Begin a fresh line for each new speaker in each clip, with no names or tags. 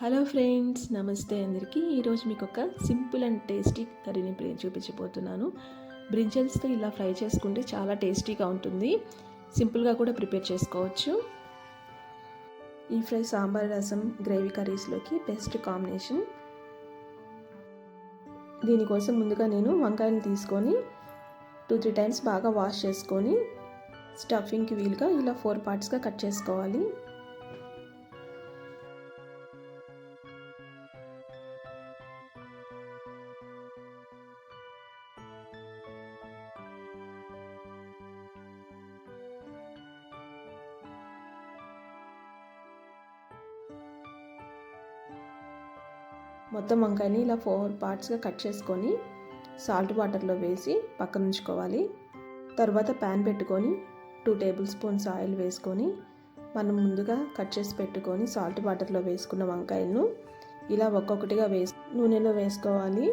Hello friends, నమస్తే అందరికీ. ఈరోజు మీకు ఒక సింపుల్ అండ్ టేస్టీ కర్రీని చూపించబోతున్నాను. బ్రింజల్స్తో ఇలా ఫ్రై చేసుకుంటే చాలా టేస్టీగా ఉంటుంది. సింపుల్గా కూడా ప్రిపేర్ చేసుకోవచ్చు. ఈ ఫ్రై సాంబార్, రసం, గ్రేవీ కర్రీస్లోకి బెస్ట్ కాంబినేషన్. దీనికోసం ముందుగా నేను వంకాయలు తీసుకొని 2-3 టైమ్స్ బాగా వాష్ చేసుకొని స్టఫింగ్కి వీలుగా ఇలా 4 పార్ట్స్గా కట్ చేసుకోవాలి. మొత్తం వంకాయని ఇలా 4 పార్ట్స్గా కట్ చేసుకొని సాల్ట్ వాటర్లో వేసి పక్కన ఉంచుకోవాలి. తర్వాత ప్యాన్ పెట్టుకొని 2 టేబుల్ స్పూన్స్ ఆయిల్ వేసుకొని మనం ముందుగా కట్ చేసి పెట్టుకొని సాల్ట్ వాటర్లో వేసుకున్న వంకాయలను ఇలా ఒక్కొక్కటిగా నూనెలో వేసుకోవాలి.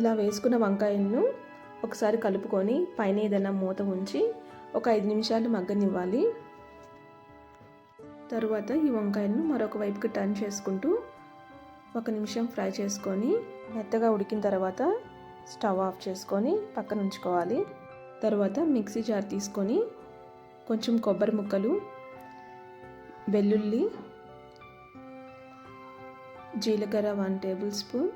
ఇలా వేసుకున్న వంకాయలను ఒకసారి కలుపుకొని పైన ఏదైనా మూత ఉంచి ఒక 5 నిమిషాలు మగ్గనివ్వాలి. తరువాత ఈ వంకాయలను మరొక వైపుకి టర్న్ చేసుకుంటూ 1 నిమిషం ఫ్రై చేసుకొని మెత్తగా ఉడికిన తర్వాత స్టవ్ ఆఫ్ చేసుకొని పక్కన ఉంచుకోవాలి. తర్వాత మిక్సీ జార్ తీసుకొని కొంచెం కొబ్బరి ముక్కలు, వెల్లుల్లి, జీలకర్ర 1 టేబుల్ స్పూన్,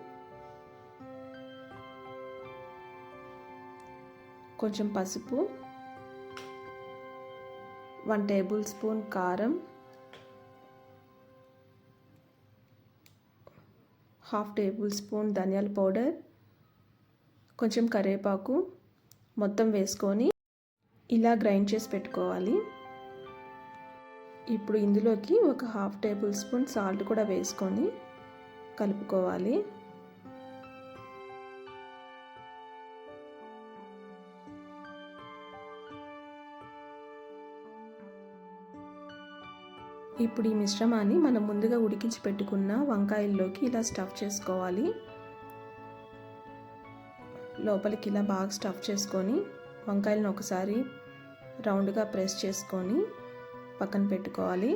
కొంచెం పసుపు, 1 టేబుల్ స్పూన్ కారం, 1/2 టేబుల్ స్పూన్ ధనియాల పౌడర్, కొంచెం కరివేపాకు మొత్తం వేసుకొని ఇలా గ్రైండ్ చేసి పెట్టుకోవాలి. ఇప్పుడు ఇందులోకి ఒక 1/2 టేబుల్ స్పూన్ సాల్ట్ కూడా వేసుకొని కలుపుకోవాలి. ఇప్పుడు ఈ మిశ్రమాన్ని మనం ముందుగా ఉడికించి పెట్టుకున్న వంకాయల్లోకి ఇలా స్టఫ్ చేసుకోవాలి. లోపలికి ఇలా బాగా స్టఫ్ చేసుకొని వంకాయలను ఒకసారి రౌండ్గా ప్రెస్ చేసుకొని పక్కన పెట్టుకోవాలి.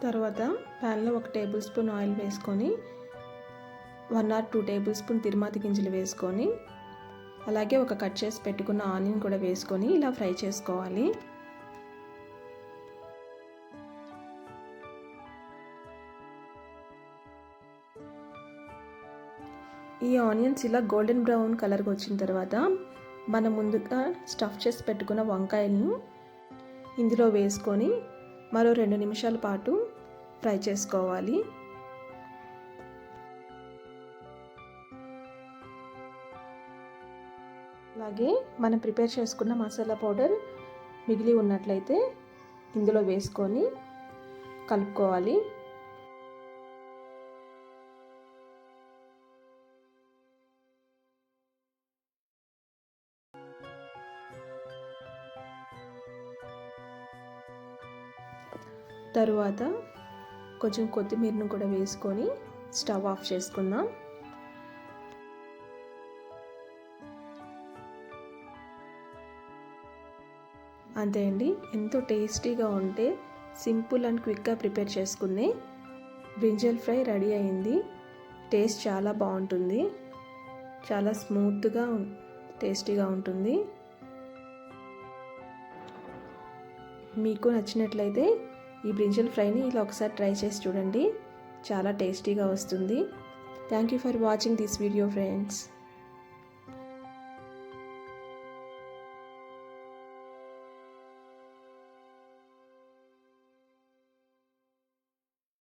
తర్వాత ప్యాన్లో 1 టేబుల్ స్పూన్ ఆయిల్ వేసుకొని 1 or 2 టేబుల్ స్పూన్ తిరుమాతి గింజలు వేసుకొని అలాగే ఒక కట్ చేసి పెట్టుకున్న ఆనియన్ కూడా వేసుకొని ఇలా ఫ్రై చేసుకోవాలి. ఈ ఆనియన్స్ ఇలా గోల్డెన్ బ్రౌన్ కలర్కి వచ్చిన తర్వాత మనం ముందుగా స్టఫ్ చేసి పెట్టుకున్న వంకాయలను ఇందులో వేసుకొని మరో 2 నిమిషాల పాటు ఫ్రై చేసుకోవాలి. అలాగే మనం ప్రిపేర్ చేసుకున్న మసాలా పౌడర్ మిగిలి ఉన్నట్లయితే ఇందులో వేసుకొని కలుపుకోవాలి. తరువాత కొంచెం కొత్తిమీరను కూడా వేసుకొని స్టవ్ ఆఫ్ చేసుకుందాం. అంతే అండి, ఎంతో టేస్టీగా ఉంటే సింపుల్ అండ్ క్విక్గా ప్రిపేర్ చేసుకునే బ్రింజల్ ఫ్రై రెడీ అయింది. టేస్ట్ చాలా బాగుంటుంది, చాలా స్మూత్గా టేస్టీగా ఉంటుంది. మీకు నచ్చినట్లయితే ఈ బ్రింజల్ ఫ్రైని ఇలా ఒకసారి ట్రై చేసి చూడండి, చాలా టేస్టీగా వస్తుంది. Thank you for watching this video friends.